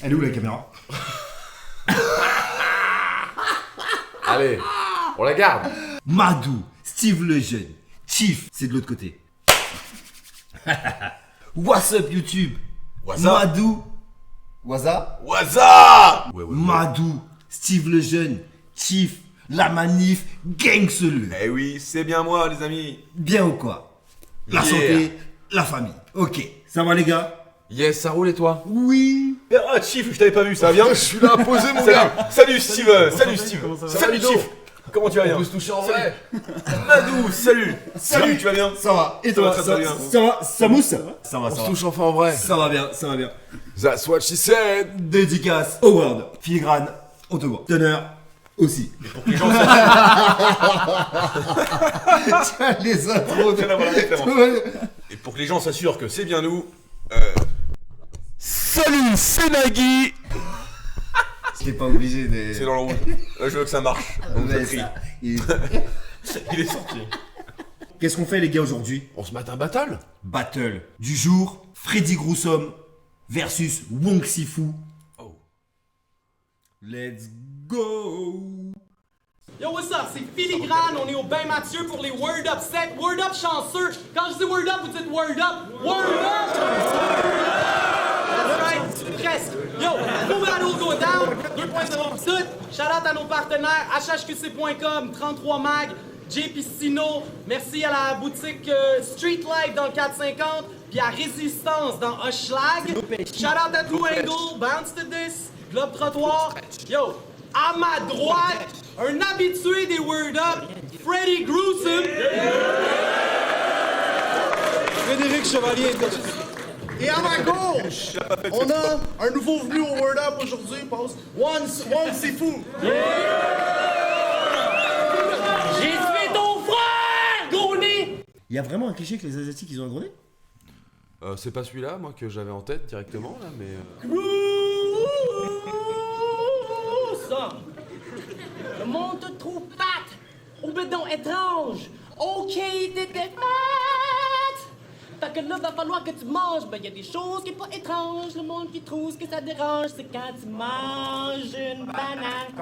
Elle est où la caméra? Allez, on la garde. Madou, Steve le Jeune, Chief, c'est de l'autre côté. What's up YouTube? What's up? Madou, Waza, Waza. Madou, Steve le Jeune, Chief, la manif, gang seul. Eh oui, c'est bien moi les amis. Bien ou quoi? La Yeah. santé, la famille. Ok, ça va les gars? Yes, ça roule et toi? Oui. Ah, Chief, je t'avais pas vu, ça va bien? Je suis là à poser mon gars. Salut Steve, salut Steve. Ça va, Salut Ludo? Chief. Comment tu vas On bien? peut se toucher en vrai. Madou, salut. Salut, tu vas bien? Ça va. Et toi? Ça va très bien. Ça va? Ça mousse? Ça va, On se touche enfin en vrai. Ça va bien, ça va bien. That's what she said. Dédicace, Howard, filigrane, autographe, teneur, aussi. Les gens Les intros. Rien à voir avec la référence. Et pour que les gens s'assurent que c'est bien nous. Salut, c'est Nagui. T'es pas obligé de... C'est dans le rouge. Là, je veux que ça marche. Donc ça Ouais, crie. ça, il- Il est sorti. Qu'est-ce qu'on fait les gars aujourd'hui? On se mate un battle. Battle du jour, Freddy Groussom versus Wong Sifu. Oh. Let's go. Yo, what's up? C'est Filigrane, on est au Bain Mathieu pour les Word Up 7. Word Up chanceux. Quand je dis Word Up, vous dites Word Up. Word Up! That's right, presque. Yo, full battle go down. 2 points de long tout. Shout out à nos partenaires, hhqc.com, 33 Mag, JP Sino. Merci à la boutique Street Life dans le 450. Puis à Résistance dans Hochelag. Shout out à Blue Angle, Bounce to This, Globe Trottoir. Yo, à ma droite, un habitué des Word Up, Freddy Gruesome. Frédéric Chevalier. Et à ma gauche, on a un nouveau venu au Word Up aujourd'hui, passe. One c'est fou. J'ai tué ton frère, gros nez! Il y a vraiment un cliché que les Asiatiques ils ont un gros nez? C'est pas celui-là, moi, que j'avais en tête directement, là, mais... Ça. Le monde te trouve fat, au bedon étrange. Ok, t'étais fat. Fait que là, va falloir que tu manges. Ben, y a des choses qui sont pas étranges. Le monde qui trouve que ça dérange, c'est quand tu manges une banane. Tu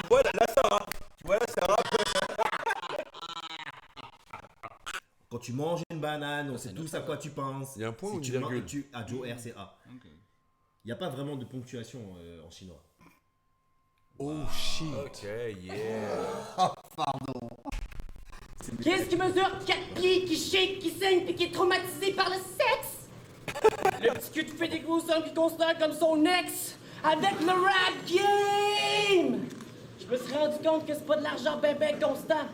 vois, là, ça va. Tu vois, là, ça va. Quand tu manges une banane, on sait tous à quoi tu penses. Il y a un point Si ou une tu virgule? manges- Ah, Joe RCA. Il n'y a pas vraiment de ponctuation en chinois. Oh shit. Ok, yeah. Qu'est-ce qui mesure 4 pieds, qui shake, qui saigne, puis qui est traumatisé par le sexe? Le petit cul de Freddy Gruesome qui considère comme son ex, avec le rap game! Je me suis rendu compte que c'est pas de l'argent ben constant.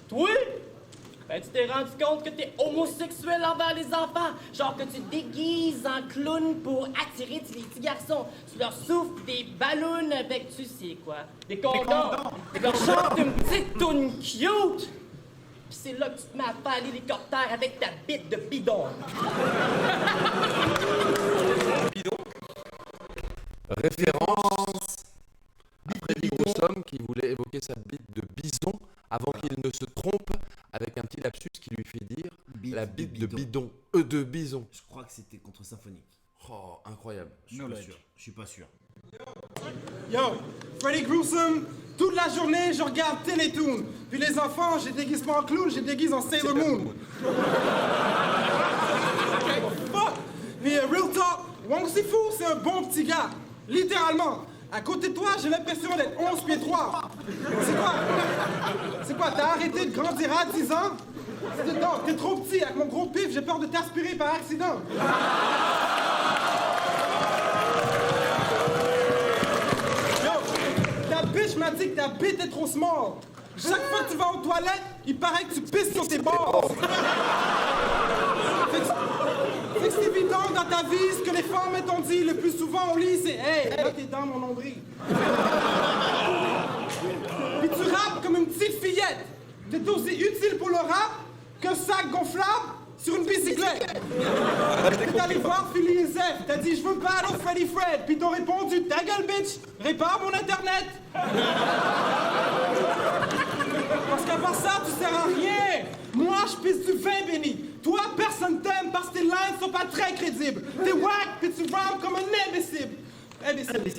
Toi? Ben tu t'es rendu compte que t'es homosexuel envers les enfants, genre que tu te déguises en clown pour attirer les petits garçons. Tu leur souffles des ballons avec, tu sais quoi, des condoms. Tu leur chantes une petite toune cute. Pis c'est là que tu te mets à faire l'hélicoptère avec ta bite de bidon. Référence à Freddy Groussom qui voulait évoquer sa bite de bison avant qu'il ne se trompe avec un petit lapsus qui lui fait dire Bite la de bite de bidon. bidon. De bison. Je crois que c'était contre Symphonique. Oh, incroyable. Je suis pas sûr. Je suis pas sûr. Yo, Freddy Gruesome, toute la journée, je regarde Télétoon. Puis les enfants, j'ai déguisé pas en clown, j'ai déguisé en Sailor Moon. Fuck! Mais real talk, Wong Sifu, c'est un bon petit gars. Littéralement. À côté de toi, j'ai l'impression d'être 11 pieds 3. C'est quoi, t'as arrêté de grandir à 10 ans? Non, t'es trop petit. Avec mon gros pif, j'ai peur de t'aspirer par accident. Yo, ta bitch m'a dit que ta bite est trop small. Chaque fois que tu vas aux toilettes, il paraît que tu pisses sur tes bords. Fait que c'est évident dans ta vie, ce que les femmes t'ont dit le plus souvent au lit, c'est hey, là t'es dans mon nombril. Puis tu rappes comme une petite fillette. T'es aussi utile pour le rap qu'un sac gonflable sur une bicyclette. T'es allé voir Philly et Zeph, t'as dit je veux battle Freddy Fred, puis t'ont répondu ta gueule bitch, répare mon internet. Parce qu'à part ça, tu sers à rien. Moi, je pisse du vin béni. Toi, personne t'aime parce que t'es lines sont pas très crédibles. T'es wack pis tu rhymes comme un imbécile.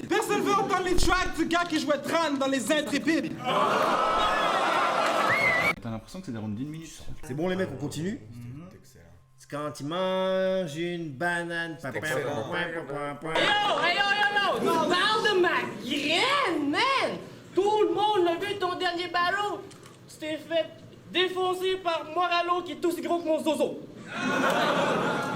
Personne veut entendre les tracks du gars qui jouait Tran dans Les Intrépides. T'as l'impression que c'est des rounds d'1 minute. C'est bon les mecs, on continue. C'est quand tu manges une banane. Yo, tu parles de ma graine, man! Tout le monde l'a vu ton dernier ballon! Tu t'es fait défoncer par Moralo qui est aussi gros que mon zozo.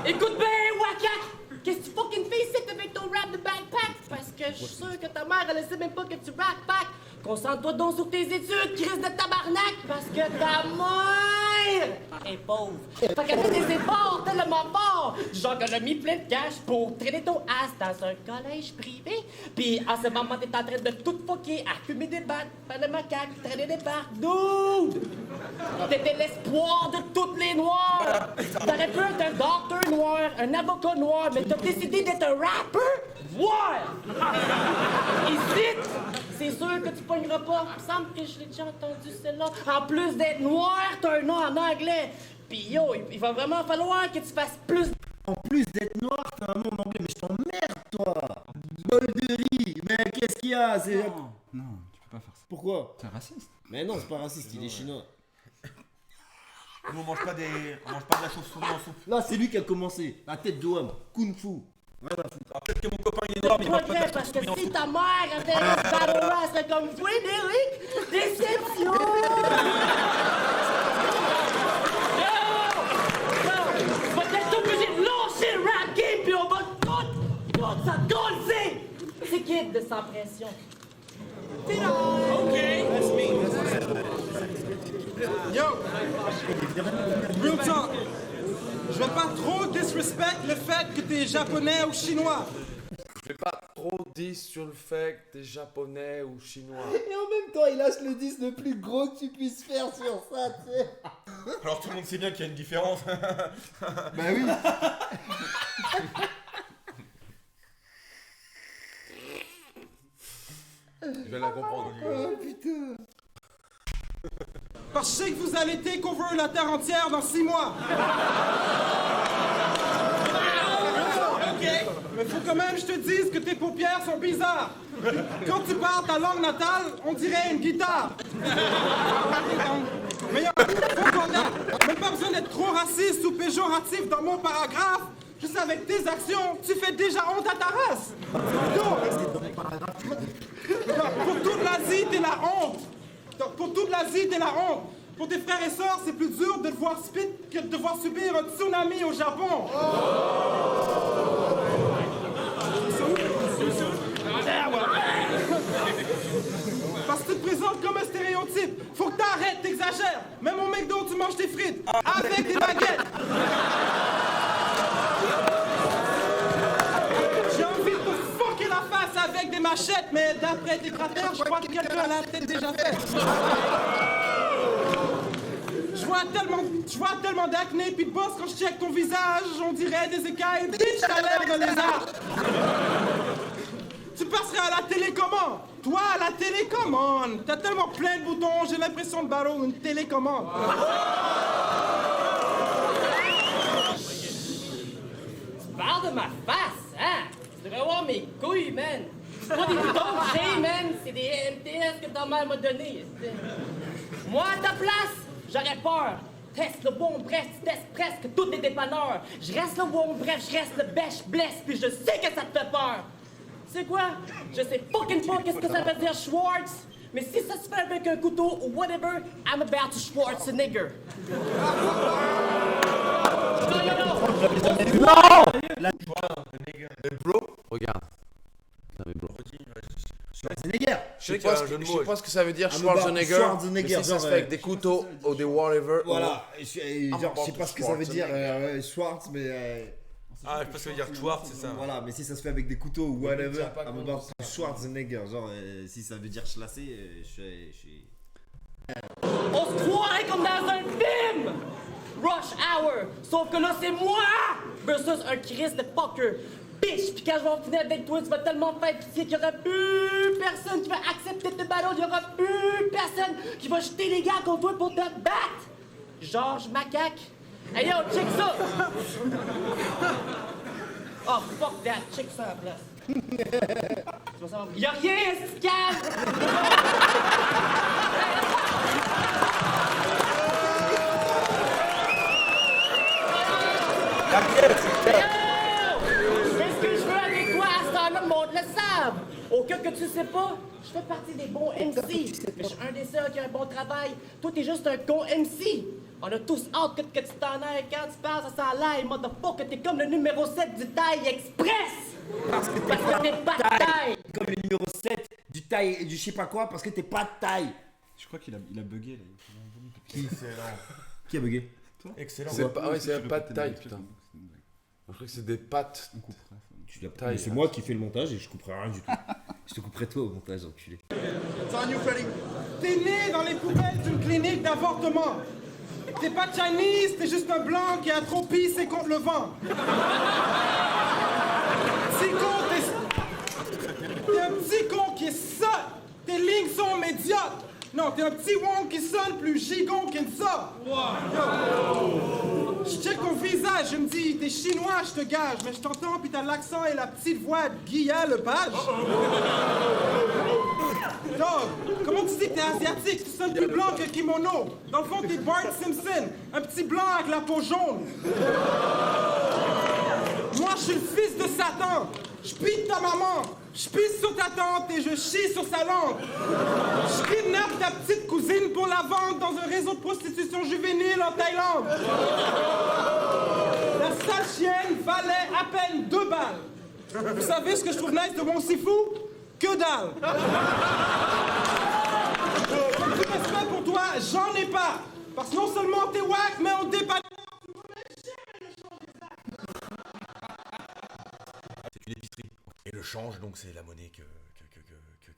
Écoute bien, Wakak! Qu'est-ce que tu fucking fais ici avec ton rap de backpack? Parce que je suis sûr que ta mère, elle sait même pas que tu backpack. Concentre-toi donc sur tes études, crise de tabarnak! Parce que ta mère est pauvre. Fait qu'elle fait des efforts tellement forts, genre qu'elle a mis plein de cash pour traîner ton ass dans un collège privé. Puis en ce moment, t'es en train de tout fucker, à fumer des battes, faire des macaques, traîner des parcs. Dude! T'étais l'espoir de toutes les noirs! T'aurais pu être un docteur noir, un avocat noir, mais t'as décidé d'être un rapper? Voir! Ici, c'est sûr que tu pogneras pas. Il me semble que je l'ai déjà entendu celle-là. En plus d'être noir, t'as un nom en anglais. Pis yo, il va vraiment falloir que tu fasses plus. En plus d'être noir, t'as un nom en anglais, mais je t'emmerde toi. Bol de riz, mais qu'est-ce qu'il y a? C'est... Non, tu peux pas faire ça. Pourquoi? C'est raciste. Mais non, c'est pas raciste, il est chinois. Nous, on mange pas de la chauve-souris en soupe. Là, c'est lui qui a commencé. La tête de homme, Kung Fu. Alors peut-être que mon copain il est noir, mais il mange pas de la Parce que chauve-souris en si soupe. ta mère avait un battle rap, c'est comme Frédéric, déception! Tu vas être obligé de lâcher le rap game, puis on va tout ça coller! C'est Kid de Sans Pression. Yo! Real talk! Je vais pas trop disrespect le fait que t'es japonais ou chinois. Je vais pas trop dire sur le fait que t'es japonais ou chinois. Et en même temps, il lâche le 10 le plus gros que tu puisses faire sur ça, tu sais. Alors tout le monde sait bien qu'il y a une différence. Bah oui. Je vais la comprendre. Oh putain. Parce que je sais que vous allez take over la terre entière dans 6 mois. Mais faut quand même que je te dise que tes paupières sont bizarres. Quand tu parles ta langue natale, on dirait une guitare. Mais yo, faut qu'on ait même pas besoin d'être trop raciste ou péjoratif dans mon paragraphe. Juste avec tes actions, tu fais déjà honte à ta race. Pour toute l'Asie, t'es la honte. Pour toute l'Asie, t'es la honte. Pour tes frères et sœurs, c'est plus dur de devoir spit que de devoir subir un tsunami au Japon. Parce que tu te présentes comme un stéréotype. Faut que t'arrêtes, t'exagères. Même au McDo, tu manges tes frites avec des baguettes. J'ai envie de te fucker la face avec des machettes, mais d'après tes cratères, je crois que quelqu'un l'a peut-être déjà fait. Je vois tellement d'acné pis de boss quand je check ton visage, on dirait des écailles, bitch, t'as l'air de lézard. Tu passerais à la télécommande. Toi, à la télécommande. T'as tellement plein de boutons, j'ai l'impression de battre une télécommande. Tu parles de ma face, hein? Tu devrais voir mes couilles, man. C'est pas des boutons que j'ai, man. C'est des MTS que ta mère m'a donné. Moi, à ta place, j'aurais peur. Teste le bon bref, tu testes presque tous les dépanneurs. Je reste le bon bref, je reste le bêche blesse, puis je sais que ça te fait peur. C'est quoi? Je sais fucking pas qu'est-ce que ça veut dire Schwartz, mais si ça se fait avec un couteau ou whatever, I'm about to Schwartz a nigger. Mais bro, regarde. Non mais bro. Schwarzenegger. Je sais pas ce que ça veut dire Ah, Schwarzenegger, Schwarzenegger, mais si ça genre, se fait avec des couteaux ou des whatever. Voilà. Genre, je sais pas ce que ça veut dire, Schwarzenegger. Schwartz, mais. Ah, je sais pas ce que veut dire Schwartz, c'est ça. Voilà, mais si ça se fait avec des couteaux ou whatever, pas I'm compte about ça. to Schwarzenegger. Genre, si ça veut dire chlassé, je suis. On se croirait comme dans un film! Rush Hour! Sauf que là, c'est moi versus un Chris de fucker. Bitch! Puis quand je vais finir avec toi, tu vas tellement faire pitié qu'il y aura plus personne qui va accepter tes ballons, il y aura plus personne qui va jeter les gars contre toi pour te battre! Georges Macaque, Hey yo, check ça! Oh fuck that, check ça à la place. Tu vas savoir. Y'a rien, c'est calme! Qu'est-ce que je veux avec toi à ce temps-là, le monde le savent! Au cas que tu sais pas, je fais partie des bons MC. Mais je suis un des seuls qui a un bon travail. Toi, t'es juste un con MC. On a tous hâte que tu t'en ailles quand tu passes à ça live, motherfucker, t'es comme le numéro 7 du Taille Express! Parce que t'es pas de taille! Comme le numéro 7 du taille, du je sais pas quoi, parce que t'es pas de taille. Je crois qu'il a bugué là. Excellent. Qui a bugué? Excellent. C'est pas, ouais, c'est Tu pas répètes de taille, l'expression, putain. c'est une blague. Je crois que c'est des pattes. On coupera ça. Tu l'as pas. Taille, Mais c'est hein. moi qui fais le montage et je couperai rien du tout. Je te couperai toi au montage, enculé. T'es né dans les poubelles d'une clinique d'avortement. T'es pas Chinese, t'es juste un blanc qui a trop pissé contre le vent. Petit con, t'es un petit con qui est sot. Tes lignes sont médiocres. Non, t'es un petit Wong qui sonne plus gigon qu'une ça. Je check ton visage, je me dis, t'es chinois, je te gage, mais je t'entends, puis t'as l'accent et la petite voix de Guilla Lepage. Dog, comment tu dis que t'es asiatique? Tu sonnes plus blanc que kimono. Dans le fond, t'es Bart Simpson, un petit blanc avec la peau jaune. Moi, je suis le fils de Satan. Je pille ta maman, je pisse sur ta tante et je chie sur sa langue. Je kidnappe ta petite cousine pour la vendre dans un réseau de prostitution juvénile en Thaïlande. La sale chienne valait à peine 2 balles. Vous savez ce que je trouve nice de mon Sifu? Que dalle. Tout respect pour toi, j'en ai pas. Parce que non seulement t'es wack, mais on dépanne. C'est une épicerie. Et le change, donc, c'est la monnaie que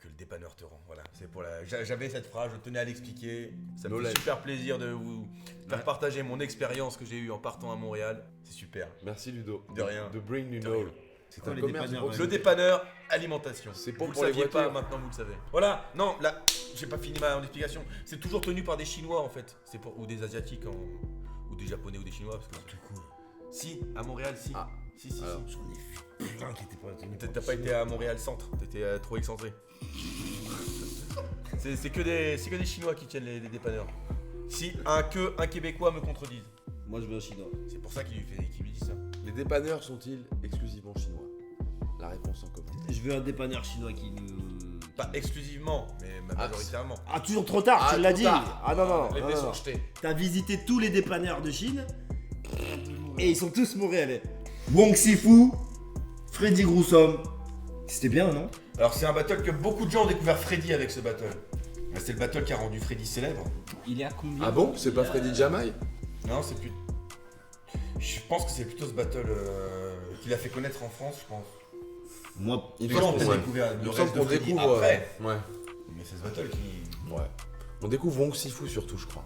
le dépanneur te rend. Voilà, c'est pour la. J'avais cette phrase, je tenais à l'expliquer. Ça me fait super plaisir de vous faire partager mon expérience que j'ai eue en partant à Montréal. C'est super. Merci Ludo. De rien. De bring you De know. rien. C'est un les commerce. dépanneurs, Le dépanneur, alimentation. C'est bon Vous pour le les saviez pas, voitures. maintenant vous le savez. Voilà, non, là, j'ai pas fini mon explication. C'est toujours tenu par des Chinois en fait. C'est pour ou des Asiatiques ou des Japonais ou des Chinois parce que. Si, à Montréal, si. Ah. Si. J'en ai vu plein qui étaient pas tenus. T'as pas été à Montréal centre, t'étais trop excentré. c'est que des Chinois qui tiennent les dépanneurs. Si un Québécois me contredise. Moi, je veux un chinois. C'est pour ça qu'il lui dit ça. Les dépanneurs sont-ils exclusivement chinois? La réponse en commentaire. Je veux un dépanneur chinois qui nous. Pas exclusivement, mais majoritairement. Ah, toujours trop tard, tu l'as dit. Ah non, non. Les non, dés non. sont jetés. T'as visité tous les dépanneurs de Chine et ils sont tous montréalais. Wong Sifu, Freddy Groussom. C'était bien, non? Alors c'est un battle que beaucoup de gens ont découvert Freddy avec ce battle. C'est le battle qui a rendu Freddy célèbre. Il est à combien? Ah bon? C'est pas Freddy Jamaï? Non, c'est plus. Je pense que c'est plutôt ce battle qu'il a fait connaître en France, je pense. Moi, Il Les gens ont peut-être ouais. découvert Il le me semble reste de qu'on Freddy découvre. après. Ouais. Mais c'est ce battle qui. Ouais. On découvre Wong Sifu surtout, je crois.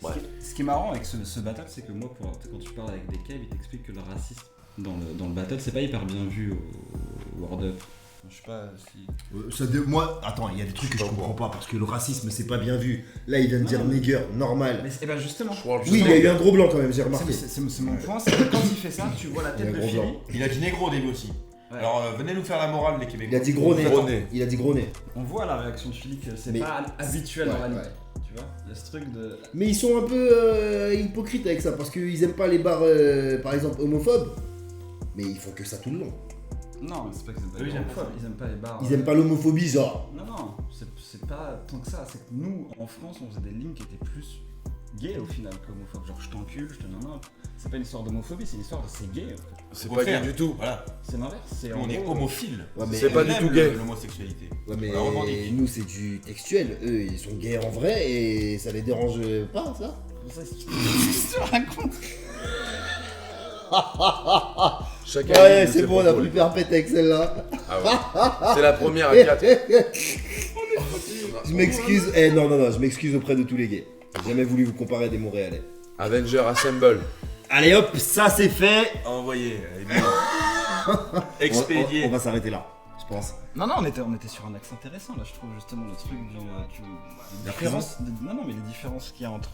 Ouais. Ce qui est marrant avec ce battle, c'est que moi, quand tu parles avec des Keb, ils t'expliquent que le racisme dans le battle, c'est pas hyper bien vu au World Up. Je sais pas si. moi, attends, il y a des trucs que je comprends pas parce que le racisme c'est pas bien vu. Là, il vient de dire nigger, normal. Mais ben justement. Oui, il y a eu un gros blanc quand même, j'ai remarqué. C'est mon point, c'est que quand il fait ça, tu vois la tête Il y a de un gros Philly. blanc. Il a dit négro au début aussi. Ouais. Alors venez nous faire la morale les Québécois. Il a dit gros nez. Gros nez. Il a dit gros nez. On voit la réaction de Philly que c'est Mais- pas habituel dans la ligue. Ouais. Tu vois, il y a ce truc de. Mais ils sont un peu hypocrites avec ça parce qu'ils aiment pas les bars, par exemple, homophobes. Mais ils font que ça tout le long. Non, c'est pas qu'ils aiment pas Eux, les ils aiment homophobes, ils aiment pas les bars. Ils aiment pas l'homophobie, genre. Non, c'est pas tant que ça. C'est que nous, en France, on faisait des lignes qui étaient plus gays au final qu'homophobes. Genre, je t'encule, je te non. C'est pas une histoire d'homophobie, c'est une histoire de c'est gay en fait. C'est Au pas contraire. gay du tout. Voilà. C'est l'inverse. C'est Nous, en on est gros, homophile. Ouais, mais, C'est pas On du aime tout gay. l'homosexualité. Ouais, mais On la revendique. nous c'est du textuel. Eux ils sont gays en vrai et ça les dérange pas, ça. Ça, c'est raconte. Chacun Ouais, dit c'est ses bon, on a propos, plus perpète avec celle-là. Ah ouais. C'est la première à 4. Je m'excuse. Eh non, je m'excuse auprès de tous les gays. J'ai jamais voulu vous comparer à des Montréalais. Avenger Assemble. Allez hop, ça c'est fait. Envoyé. Expédié. On va s'arrêter là. je pense. Non, on était sur un axe intéressant là, je trouve justement le truc du. La différence, non, mais les différences qu'il y a entre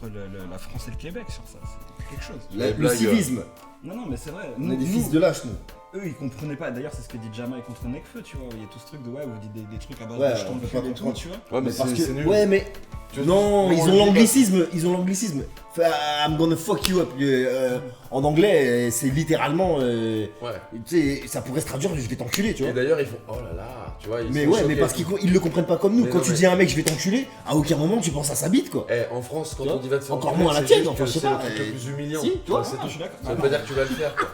la France et le Québec sur ça, c'est quelque chose. Le blagues, civisme. Non, mais c'est vrai. On est des fils de lâches, nous. Eux, ils comprenaient pas. D'ailleurs, c'est ce que dit Jamaï contre Nekfeu, tu vois. Il y a tout ce truc de ouais, vous dites des trucs à base Ouais, de je on peut t'encule pas et tout, comprendre. tu vois. Ouais, mais parce que c'est nul. ouais, mais non, on ils le ont dit l'anglicisme, Fait, I'm gonna fuck you up. En anglais, c'est littéralement, Ouais. tu sais, ça pourrait se traduire, je vais t'enculer, tu vois. Et d'ailleurs, ils font oh là là, tu vois. Ils Mais sont ouais, mais choqués. parce qu'ils le comprennent pas comme nous. Mais Quand non, tu mais- dis à un mec, je vais t'enculer, à aucun moment tu penses à sa bite, quoi. Eh, en France, quand on dit va te faire Encore enculer, moins à la c'est tienne, juste enfin, que je sais c'est pas, le truc le plus humiliant. si, tu vois, c'est je tout. suis d'accord. Ça veut pas dire que tu vas le faire. Quoi.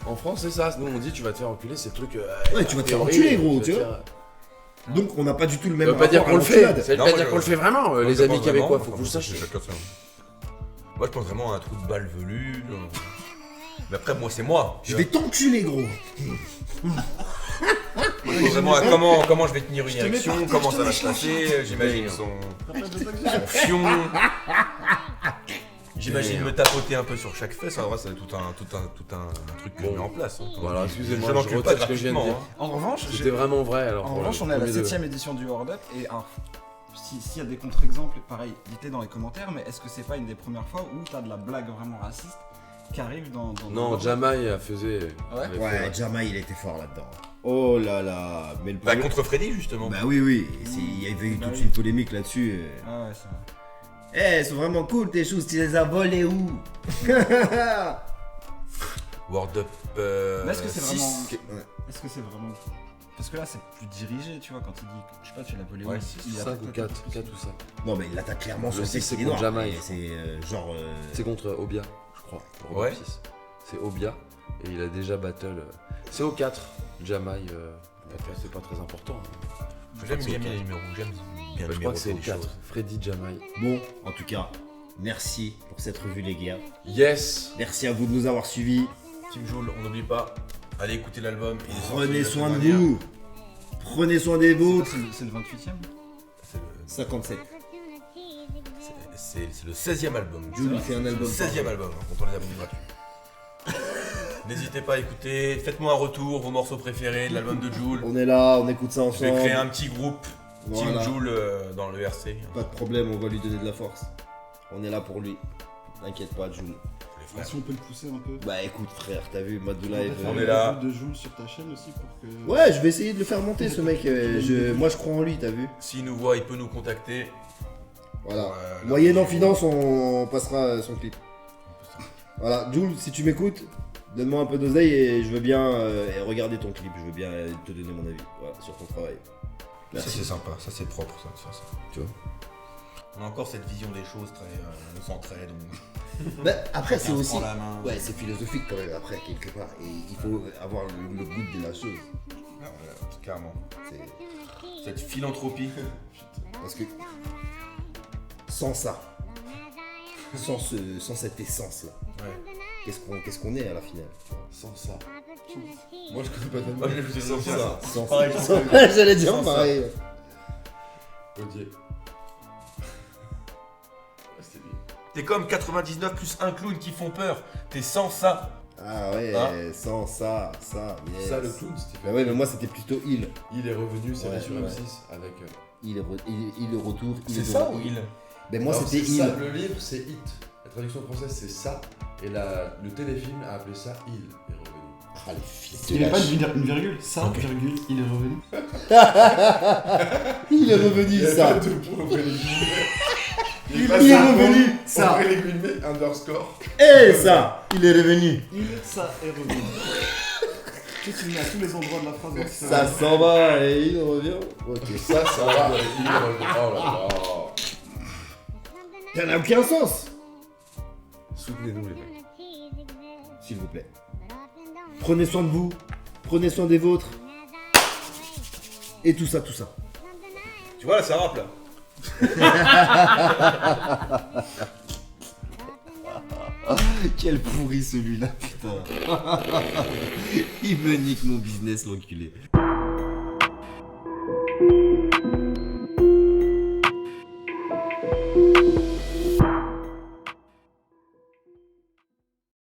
En France, c'est ça. Nous, on dit tu vas te faire enculer, c'est le truc. Ouais, tu vas te faire horrible, enculer, gros, vas tu te vois. faire- Donc on n'a pas du tout le même Ça veut pas dire rapport qu'on à le fait. l'enculade. Ça veut Non, pas moi, dire je- qu'on le fait vraiment, Moi, les je amis pense québécois, vraiment, faut que vous le sachiez. Moi, je pense vraiment à un trou de balle velu. Mais après, moi, c'est moi. Je vais t'enculer, gros. Je pense vraiment à comment je vais tenir une érection, comment ça va se passer. J'imagine son fion. J'imagine me tapoter un peu sur chaque fesse. En vrai, c'est tout un truc que je mets en place. hein, quand Voilà, même. excusez-moi, je je n'encule pas retire ce que je viens de gratuitement. dire. hein. En revanche, C'était vraiment vrai alors. En pour revanche, le on est à la premier degré. 7ème édition du World Up et alors, s'il y a des contre-exemples, pareil, dites-les dans les commentaires, mais est-ce que c'est pas une des premières fois où t'as de la blague vraiment raciste qui arrive dans le Non, World Up? Jamaï faisait. Ouais. avait fait, Ouais, Jamaï, il était fort là-dedans. Oh là là, mais le Bah, problème- contre Freddy, justement. Bah oui, il y avait eu toute une polémique là-dessus. Ah ouais, ça. Eh, elles sont vraiment cool tes choses, tu les as volées où? World Up. Mais est-ce que c'est 6. vraiment. Est-ce que c'est vraiment. Parce que là, c'est plus dirigé, tu vois, quand il dit. Je sais pas, tu l'as volé Ouais, où 6 5 ou 4 ou 5. Non, mais il attaque clairement Le sur le six, sexe, c'est il est contre noir. Jamaï. C'est genre. C'est contre Obia, je crois. pour Ouais. World 6. C'est Obia et il a déjà battle. C'est au 4. Jamaï, c'est pas très important. hein. J'aime c'est bien au les 4. numéros. J'aime bien Je crois que c'est au les 4. choses. Freddy Jamaï. Bon, en tout cas, merci pour cette revue, les gars. Yes. Merci à vous de nous avoir suivis. Team Joule, on n'oublie pas. Allez écouter l'album. il est sorti Prenez la soin de semaine dernière. vous. Prenez soin des vôtres. C'est le 28ème. C'est le- 57. C'est le 16e album. Jules, il fait un album. 16e album, hein, quand on les abonnés gratuits. N'hésitez pas à écouter, faites-moi un retour, vos morceaux préférés de l'album de Jules. On est là, on écoute ça Je vais ensemble. créer un petit groupe, Voilà. Team Jules dans le RC. Pas de problème, on va lui donner de la force. On est là pour lui. T'inquiète pas, Jules. Les frères. Si on peut le pousser un peu. Bah écoute, frère, t'as vu, Madoula On est peut faire on une est là. revue de Jules sur ta chaîne aussi pour que. Ouais, je vais essayer de le faire monter, ce mec. Moi, je crois en lui, t'as vu. S'il nous voit, il peut nous contacter. Voilà. Là, Moyennant finance, on passera son clip. Voilà, Jules, si tu m'écoutes, donne-moi un peu d'oseille et je veux bien regarder ton clip. Je veux bien te donner mon avis voilà, sur ton travail. Ça c'est sympa, ça c'est propre ça, de faire ça. Tu vois. On a encore cette vision des choses très. On s'entraide, Bah, après, on c'est se aussi. prend la main. Ouais, c'est philosophique quand même, après, quelque part. Et il faut avoir le goût de la chose. Ah, voilà, clairement. C'est- Cette philanthropie. Parce que. Sans ça, sans cette essence-là, Ouais. qu'est-ce qu'on est à la finale? Sans ça. Moi je connais pas tellement. Moi je l'ai sans ça. Sans Pareil, ça. Ouais, j'allais dire Sans ça. pareil. Odier. T'es comme 99 plus un clown qui font peur. T'es sans ça. Ah ouais, Hein sans ça, yes. Ça, le clown, c'était. Bah ouais, mais moi c'était plutôt il. Il est revenu, c'est Ouais, sur ouais. M6 avec. Il est retour. Il C'est est ça de- ou il Ben moi Alors, c'était c'est il. ça, le livre, c'est It. La traduction française, c'est ça. Et le téléfilm a appelé ça Il est revenu. Ah les fils Il de n'y a pas lâche. une virgule. Ça, virgule, il est revenu. Il est revenu ça. de point auprès des guillemets. Il est revenu ça. Auprès des guillemets, underscore. Eh ça. Il est revenu. Ça est revenu. Tu sais, tu le mets à tous les endroits de la phrase. donc Ça s'en va et il revient. Ok. Ça va. Il est revenu. Oh là là. Ça n'a aucun sens. Soutenez-nous, les mecs. S'il vous plaît. Prenez soin de vous. Prenez soin des vôtres. Et tout ça, tout ça. Tu vois là, ça rappe là. Quel pourri celui-là, putain. Il me nique mon business, l'enculé.